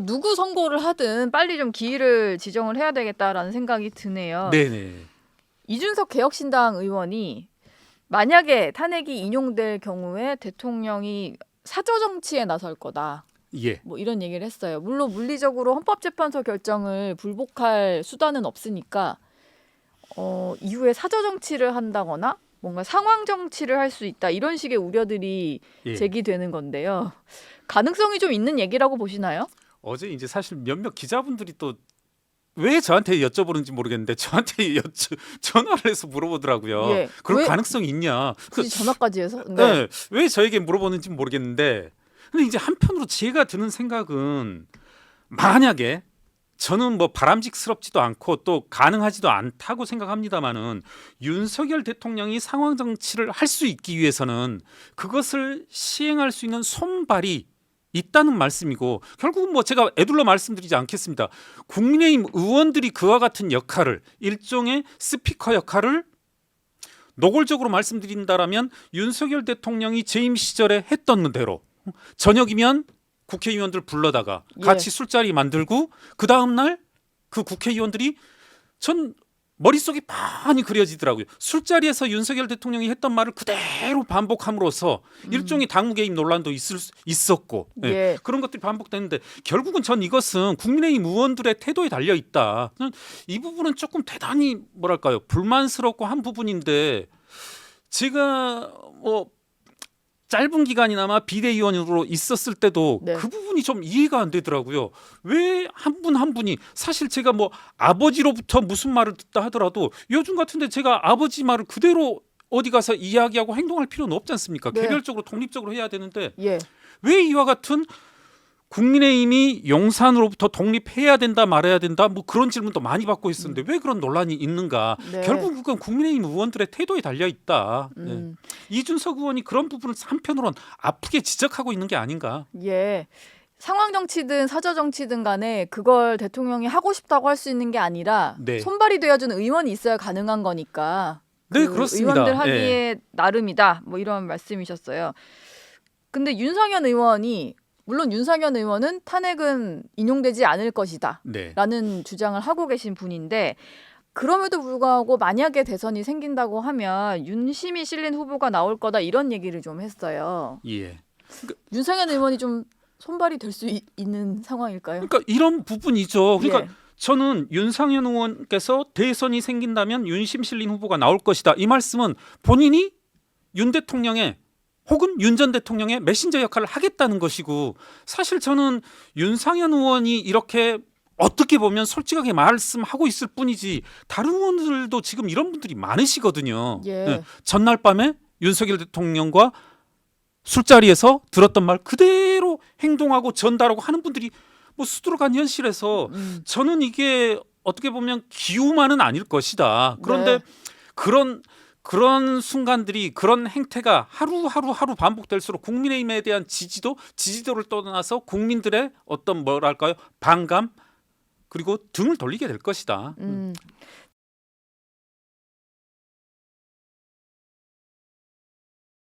누구 선고를 하든 빨리 좀 기일을 지정을 해야 되겠다라는 생각이 드네요. 네네. 이준석 개혁신당 의원이 만약에 탄핵이 인용될 경우에 대통령이 사저 정치에 나설 거다. 예. 뭐 이런 얘기를 했어요. 물론 물리적으로 헌법재판소 결정을 불복할 수단은 없으니까 이후에 사저 정치를 한다거나 뭔가 상황 정치를 할 수 있다. 이런 식의 우려들이 예. 제기되는 건데요. 가능성이 좀 있는 얘기라고 보시나요? 어제 이제 사실 몇몇 기자분들이 또 왜 저한테 여쭤보는지 모르겠는데 저한테 전화를 해서 물어보더라고요. 예. 그런 왜 가능성이 있냐? 굳이 전화까지 해서? 네. 왜 저에게 물어보는지 모르겠는데 근데 이제 한편으로 제가 드는 생각은 만약에 저는 뭐 바람직스럽지도 않고 또 가능하지도 않다고 생각합니다마는 윤석열 대통령이 상황 정치를 할 수 있기 위해서는 그것을 시행할 수 있는 손발이 있다는 말씀이고 결국은 뭐 제가 애둘러 말씀드리지 않겠습니다. 국민의힘 의원들이 그와 같은 역할을 일종의 스피커 역할을 노골적으로 말씀드린다라면 윤석열 대통령이 재임 시절에 했던 대로 저녁이면 국회의원들 불러다가 예. 같이 술자리 만들고 그 다음 날 그 국회의원들이 전 머릿속이 빤히 그려지더라고요. 술자리에서 윤석열 대통령이 했던 말을 그대로 반복함으로써 일종의 당무 개입 논란도 있었고 예. 그런 것들이 반복되는데 결국은 전 이것은 국민의힘 의원들의 태도에 달려 있다. 저는 이 부분은 조금 대단히 뭐랄까요 불만스럽고 한 부분인데 제가 뭐 짧은 기간이나마 비대위원으로 있었을 때도 네. 그 부분이 좀 이해가 안 되더라고요. 왜 한 분 한 분이 사실 제가 뭐 아버지로부터 무슨 말을 듣다 하더라도 요즘 같은데 제가 아버지 말을 그대로 어디 가서 이야기하고 행동할 필요는 없지 않습니까? 네. 개별적으로 독립적으로 해야 되는데 예. 왜 이와 같은 국민의힘이 용산으로부터 독립해야 된다 말아야 된다 뭐 그런 질문도 많이 받고 있었는데 왜 그런 논란이 있는가? 네. 결국 그건 국민의힘 의원들의 태도에 달려 있다. 음. 이준석 의원이 그런 부분을 한편으로는 아프게 지적하고 있는 게 아닌가? 예. 상황 정치든 사저 정치든 간에 그걸 대통령이 하고 싶다고 할 수 있는 게 아니라 네. 손발이 되어주는 의원이 있어야 가능한 거니까. 네, 그 그렇습니다. 의원들 하기에 나름이다. 뭐 이런 말씀이셨어요. 근데 윤상현 의원이 물론 윤상현 의원은 탄핵은 인용되지 않을 것이다. 네. 라는 주장을 하고 계신 분인데 그럼에도 불구하고 만약에 대선이 생긴다고 하면 윤심이 실린 후보가 나올 거다 이런 얘기를 좀 했어요. 예. 윤상현 의원이 좀 손발이 될 수 있는 상황일까요? 그러니까 이런 부분이죠. 그러니까 예. 저는 윤상현 의원께서 대선이 생긴다면 윤심 실린 후보가 나올 것이다. 이 말씀은 본인이 윤 대통령의 혹은 윤 전 대통령의 메신저 역할을 하겠다는 것이고 사실 저는 윤상현 의원이 이렇게 어떻게 보면 솔직하게 말씀하고 있을 뿐이지 다른 의원들도 지금 이런 분들이 많으시거든요. 예. 전날 밤에 윤석열 대통령과 술자리에서 들었던 말 그대로 행동하고 전달하고 하는 분들이 뭐 수두룩한 현실에서 저는 이게 어떻게 보면 기우만은 아닐 것이다. 그런데 네. 그런 순간들이 그런 행태가 하루 반복될수록 국민의힘에 대한 지지도를 떠나서 국민들의 어떤 뭐랄까요 반감 그리고 등을 돌리게 될 것이다.